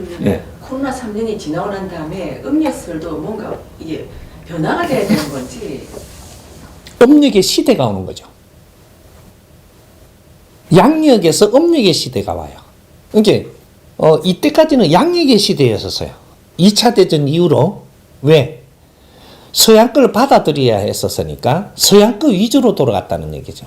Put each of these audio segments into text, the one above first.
그러면 예. 코로나 3년이 지나고 난 다음에 음력설도 뭔가 이게 변화가 돼야 되는 건지. 음력의 시대가 오는 거죠. 양력에서 음력의 시대가 와요. 그러니까 이때까지는 양력의 시대였었어요. 2차 대전 이후로. 왜? 서양 걸 받아들여야 했었으니까 서양 거 위주로 돌아갔다는 얘기죠.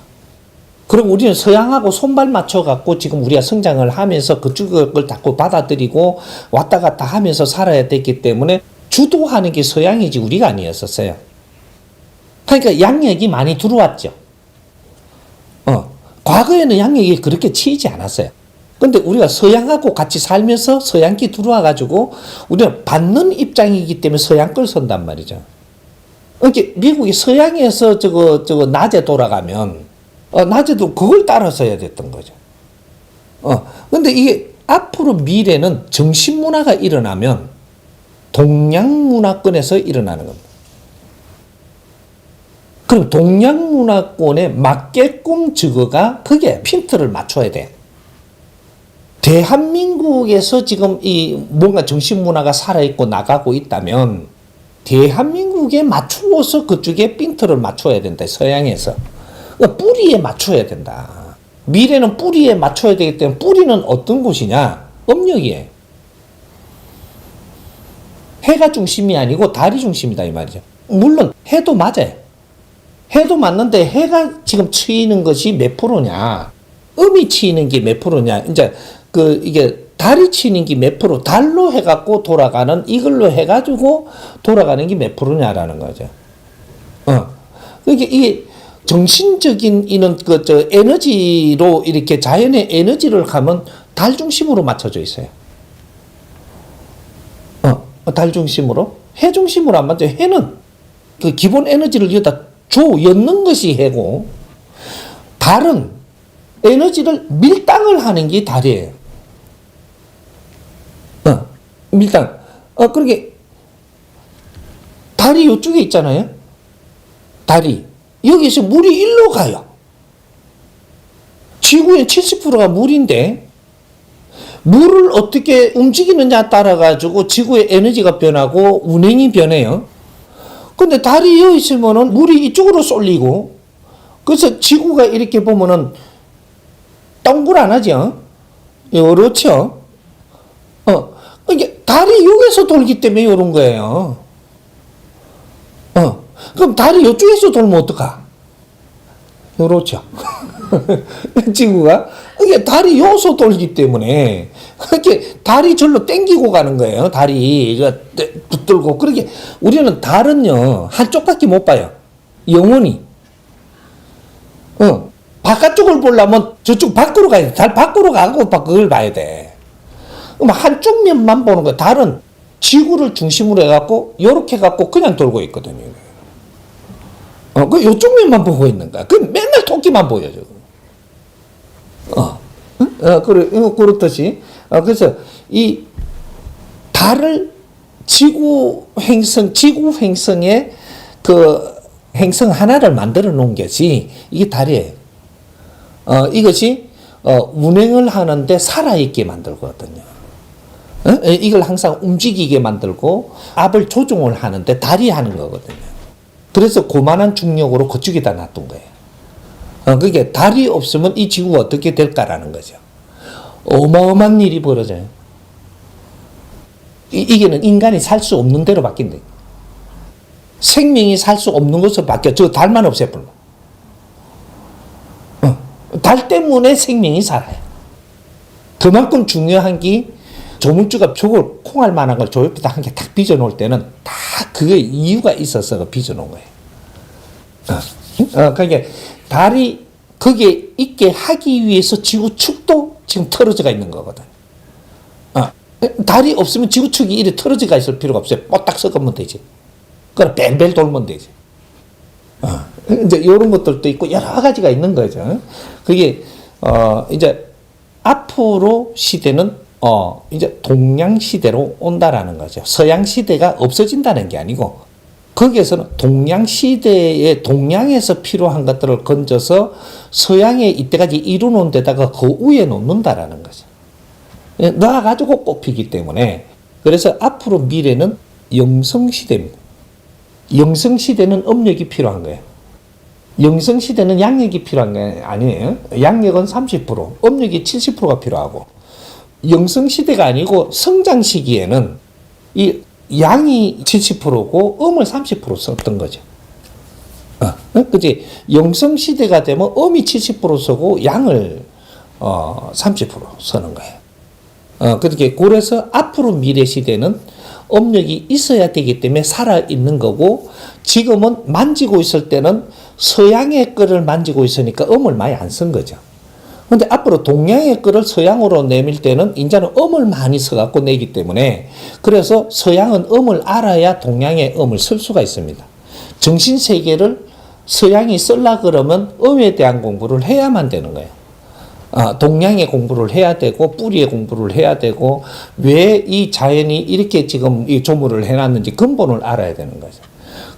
그리고 우리는 서양하고 손발 맞춰갖고 지금 우리가 성장을 하면서 그쪽을 자꾸 받아들이고 왔다 갔다 하면서 살아야 됐기 때문에 주도하는 게 서양이지 우리가 아니었었어요. 그러니까 양력이 많이 들어왔죠. 과거에는 양력이 그렇게 치이지 않았어요. 근데 우리가 서양하고 같이 살면서 서양기 들어와가지고 우리는 받는 입장이기 때문에 서양 걸 선단 말이죠. 그러니까 미국이 서양에서 저거 낮에 돌아가면 낮에도 그걸 따라서야 됐던 거죠. 근데 이게 앞으로 미래는 정신문화가 일어나면 동양문화권에서 일어나는 겁니다. 그럼 동양문화권에 맞게끔 저거가 그게 핀트를 맞춰야 돼. 대한민국에서 지금 이 뭔가 정신문화가 살아있고 나가고 있다면 대한민국에 맞추어서 그쪽에 핀트를 맞춰야 된다. 서양에서. 그러니까 뿌리에 맞춰야 된다. 미래는 뿌리에 맞춰야 되기 때문에 뿌리는 어떤 곳이냐? 음력이에요. 해가 중심이 아니고 달이 중심이다 이 말이죠. 물론 해도 맞아요. 해도 맞는데 해가 지금 치이는 것이 몇 프로냐? 음이 치이는 게 몇 프로냐? 이제 이게 달이 치이는 게 몇 프로? 달로 해갖고 돌아가는 이걸로 해가지고 돌아가는 게 몇 프로냐라는 거죠. 이게 정신적인 이런 에너지로 이렇게 자연의 에너지를 가면 달 중심으로 맞춰져 있어요. 달 중심으로 해 중심으로 안 맞죠. 해는 그 기본 에너지를 여기다 엮는 것이 해고 달은 에너지를 밀당을 하는 게 달이에요. 밀당. 그러게 달이 이쪽에 있잖아요. 달이 여기서 물이 일로 가요. 지구의 70%가 물인데 물을 어떻게 움직이느냐 따라 가지고 지구의 에너지가 변하고 운행이 변해요. 근데 달이 여기 있으면은 물이 이쪽으로 쏠리고, 그래서 지구가 이렇게 보면은 동그랗죠? 그렇죠? 이게 달이 여기서 돌기 때문에 이런 거예요. 그럼 달이 이쪽에서 돌면 어떡하? 그렇죠. 지구가 이게 달이 여기서 돌기 때문에 이렇게 달이 절로 땡기고 가는 거예요. 달이 이거 붙들고. 그렇게 우리는 달은요 한쪽밖에 못 봐요. 영원히. 바깥쪽을 보려면 저쪽 밖으로 가야 돼. 달 밖으로 가고 그걸 봐야 돼. 그럼 한쪽 면만 보는 거야. 달은 지구를 중심으로 해갖고 요렇게 해갖고 그냥 돌고 있거든요. 그 요쪽 면만 보고 있는 거야. 그 맨날 토끼만 보여줘. 그렇듯이. 그래서 이 달을 지구 행성의 그 행성 하나를 만들어 놓은 것이 이게 달이에요. 이것이 운행을 하는데 살아있게 만들거든요. 이걸 항상 움직이게 만들고 압을 조종을 하는데 달이 하는 거거든요. 그래서 고만한 중력으로 그쪽에다 놔둔 거예요. 그게 달이 없으면 이 지구가 어떻게 될까라는 거죠. 어마어마한 일이 벌어져요. 이게는 인간이 살 수 없는 대로 바뀐다. 생명이 살 수 없는 것으로 바뀌어. 저 달만 없애버려. 달 때문에 생명이 살아요. 그만큼 중요한 게 조물주가 저걸 콩알 만한 걸 저 옆에다 한 개 탁 빚어놓을 때는 다 그게 이유가 있어서 빚어놓은 거예요. 그러니까 달이 거기에 있게 하기 위해서 지구축도 지금 틀어져가 있는 거거든. 달이 없으면 지구축이 이렇게 틀어져가 있을 필요가 없어요. 뽀딱 섞으면 되지. 그럼 벨벨 돌면 되지. 이제 이런 것들도 있고 여러 가지가 있는 거죠. 그게 이제 앞으로 시대는 이제 동양 시대로 온다라는 거죠. 서양 시대가 없어진다는 게 아니고 거기에서는 동양 시대에 동양에서 필요한 것들을 건져서 서양에 이때까지 이루는 데다가 그 위에 놓는다라는 거죠. 놔가지고 꽃피기 때문에 그래서 앞으로 미래는 영성시대입니다. 영성시대는 음력이 필요한 거예요. 영성시대는 양력이 필요한 게 아니에요. 양력은 30%, 음력이 70%가 필요하고 영성시대가 아니고 성장시기에는 이 양이 70%고 음을 30% 썼던 거죠. 그지? 영성시대가 되면 음이 70% 쓰고 양을 30% 쓰는 거예요. 그렇게 그래서 앞으로 미래 시대는 음력이 있어야 되기 때문에 살아있는 거고 지금은 만지고 있을 때는 서양의 거를 만지고 있으니까 음을 많이 안 쓴 거죠. 근데 앞으로 동양의 거를 서양으로 내밀 때는 이제는 음을 많이 써갖고 내기 때문에 그래서 서양은 음을 알아야 동양의 음을 쓸 수가 있습니다. 정신세계를 서양이 쓸라 그러면 음에 대한 공부를 해야만 되는 거예요. 동양의 공부를 해야 되고 뿌리의 공부를 해야 되고 왜 이 자연이 이렇게 지금 이 조물을 해놨는지 근본을 알아야 되는 거죠.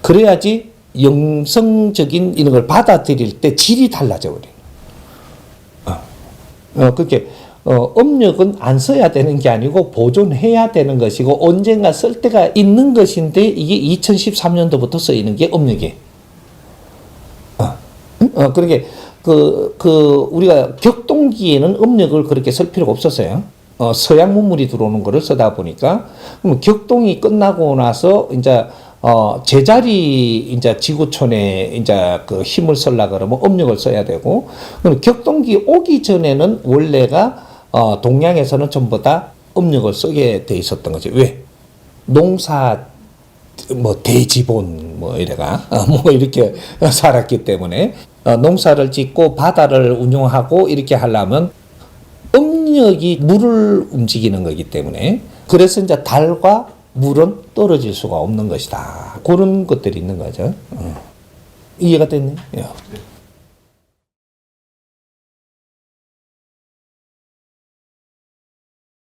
그래야지 영성적인 이런 걸 받아들일 때 질이 달라져 버려요. 그렇게 음력은 안 써야 되는 게 아니고 보존해야 되는 것이고 언젠가 쓸 때가 있는 것인데 이게 2013년도부터 쓰이는 게 음력이에요. 그러게 우리가 격동기에는 음력을 그렇게 쓸 필요가 없었어요. 서양 문물이 들어오는 거를 쓰다 보니까 그럼 격동이 끝나고 나서 이제 제자리 이제 지구촌에 이제 그 힘을 쓰려 그러면 음력을 써야 되고 그럼 격동기 오기 전에는 원래가 동양에서는 전부 다 음력을 쓰게 돼 있었던 거지. 왜? 농사 뭐 대지본 뭐 이래가 뭐 이렇게 살았기 때문에 농사를 짓고 바다를 운용하고 이렇게 하려면 음력이 물을 움직이는 거기 때문에 그래서 이제 달과 물은 떨어질 수가 없는 것이다. 그런 것들이 있는 거죠. 이해가 됐네. 요.